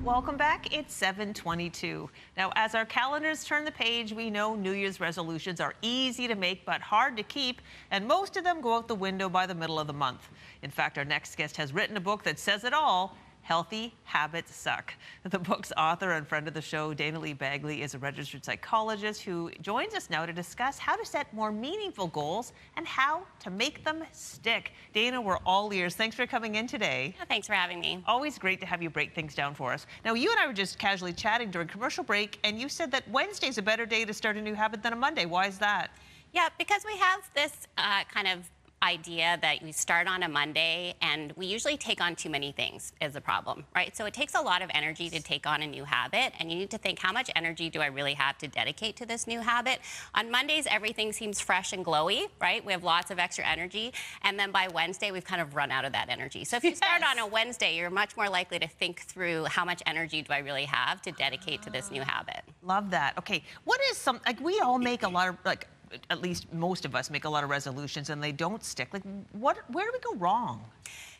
Welcome back. It's 7:22. Now, as our calendars turn the page, we know New Year's resolutions are easy to make but hard to keep, and most of them go out the window by the middle of the month. In fact, our next guest has written a book that says it all. Healthy Habits Suck. The book's author and friend of the show, Dayna Lee-Baggley, is a registered psychologist who joins us now to discuss how to set more meaningful goals and how to make them stick. Dayna, we're all ears. Thanks for coming in today. Yeah, thanks for having me. Always great to have you break things down for us. Now, you and I were just casually chatting during commercial break, and you said that Wednesday's a better day to start a new habit than a Monday. Why is that? Yeah, because we have this kind of idea that we start on a Monday and we usually take on too many things is the problem, right? So it takes a lot of energy to take on a new habit, and you need to think, how much energy do I really have to dedicate to this new habit? On Mondays, everything seems fresh and glowy, right? We have lots of extra energy, and then by Wednesday, we've kind of run out of that energy. So if you start on a Wednesday, you're much more likely to think through how much energy do I really have to dedicate to this new habit. Love that. Okay, what is we all make a lot of, at least most of us make a lot of resolutions and they don't stick. Where do we go wrong?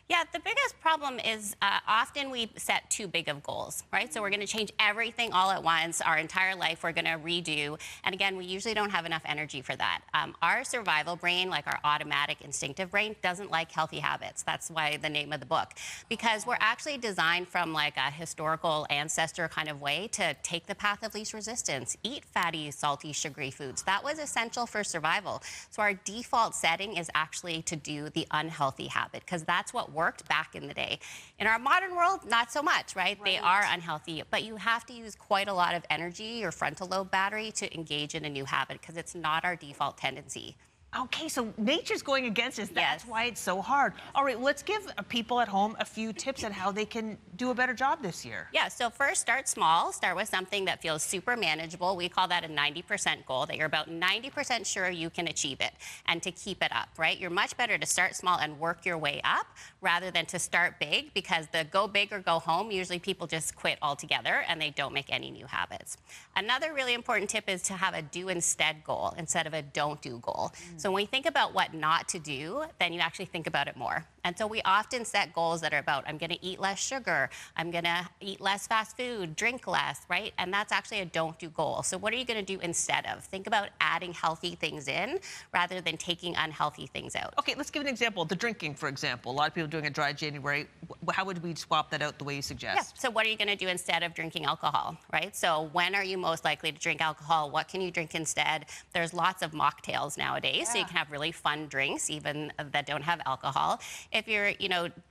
Yeah, the biggest problem is often we set too big of goals, right? So we're going to change everything all at once, our entire life we're going to redo. And again, we usually don't have enough energy for that. Our survival brain, like our automatic instinctive brain, doesn't like healthy habits. That's why the name of the book. Because we're actually designed from like a historical ancestor kind of way to take the path of least resistance, eat fatty, salty, sugary foods. That was essential for survival. So our default setting is actually to do the unhealthy habit, because that's what worked back in the day. In our modern world, not so much, right? They are unhealthy, but you have to use quite a lot of energy, your frontal lobe battery, to engage in a new habit, because it's not our default tendency. Okay, so nature's going against us. That's why it's so hard. All right, let's give people at home a few tips on how they can do a better job this year. Yeah, so first, start small. Start with something that feels super manageable. We call that a 90% goal, that you're about 90% sure you can achieve it, and to keep it up, right? You're much better to start small and work your way up rather than to start big, because the go big or go home, usually people just quit altogether and they don't make any new habits. Another really important tip is to have a do instead goal instead of a don't do goal. So when we think about what not to do, then you actually think about it more. And so we often set goals that are about, I'm going to eat less sugar, I'm going to eat less fast food, drink less, right? And that's actually a don't do goal. So what are you going to do instead of? Think about adding healthy things in rather than taking unhealthy things out. Okay, let's give an example. The drinking, for example. A lot of people doing a dry January. How would we swap that out the way you suggest? Yeah. So what are you going to do instead of drinking alcohol, right? So when are you most likely to drink alcohol? What can you drink instead? There's lots of mocktails nowadays, so you can have really fun drinks, even that don't have alcohol. If you're,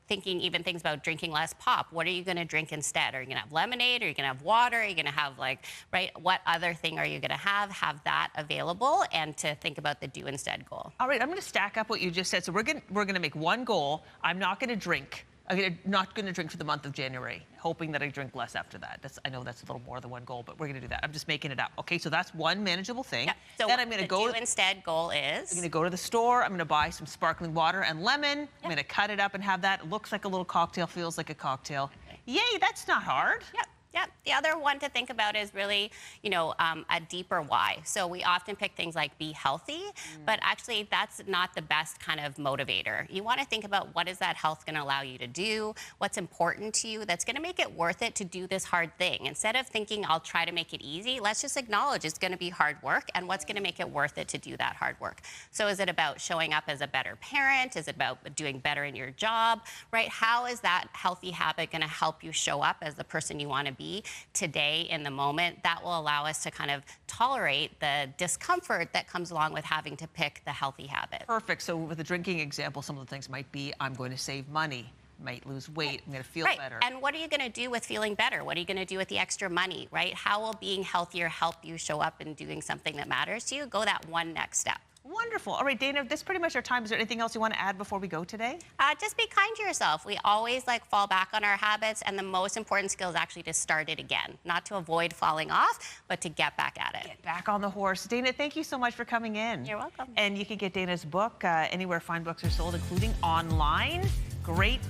thinking even things about drinking less pop, what are you going to drink instead? Are you going to have lemonade? Are you going to have water? Are you going to have what other thing are you going to have? Have that available, and to think about the do instead goal. All right, I'm going to stack up what you just said. So we're going to make one goal. I'm not going to drink. I'm not going to drink for the month of January, hoping that I drink less after that. I know that's a little more than one goal, but we're going to do that. I'm just making it up. Okay, so that's one manageable thing. Yeah. So then I'm going to go. The do instead goal is? I'm going to go to the store. I'm going to buy some sparkling water and lemon. I'm going to cut it up and have that. It looks like a little cocktail, feels like a cocktail. Okay. Yay, that's not hard. Yep. Yeah, the other one to think about is really, a deeper why. So we often pick things like be healthy, but actually that's not the best kind of motivator. You want to think about, what is that health going to allow you to do? What's important to you that's going to make it worth it to do this hard thing? Instead of thinking, I'll try to make it easy, let's just acknowledge it's going to be hard work, and what's going to make it worth it to do that hard work. So is it about showing up as a better parent? Is it about doing better in your job, right? How is that healthy habit going to help you show up as the person you want to be today in the moment? That will allow us to kind of tolerate the discomfort that comes along with having to pick the healthy habit. Perfect. So with the drinking example, some of the things might be, I'm going to save money, might lose weight, I'm going to feel better. And what are you going to do with feeling better? What are you going to do with the extra money, right? How will being healthier help you show up and doing something that matters to you? Go that one next step. Wonderful. All right, Dayna, this is pretty much our time. Is there anything else you want to add before we go today? Just be kind to yourself. We always fall back on our habits, and the most important skill is actually to start it again. Not to avoid falling off, but to get back at it. Get back on the horse. Dayna, thank you so much for coming in. You're welcome. And you can get Dayna's book anywhere fine books are sold, including online. Great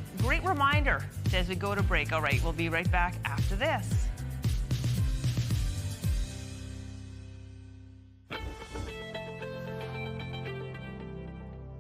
reminder as we go to break. All right, we'll be right back after this.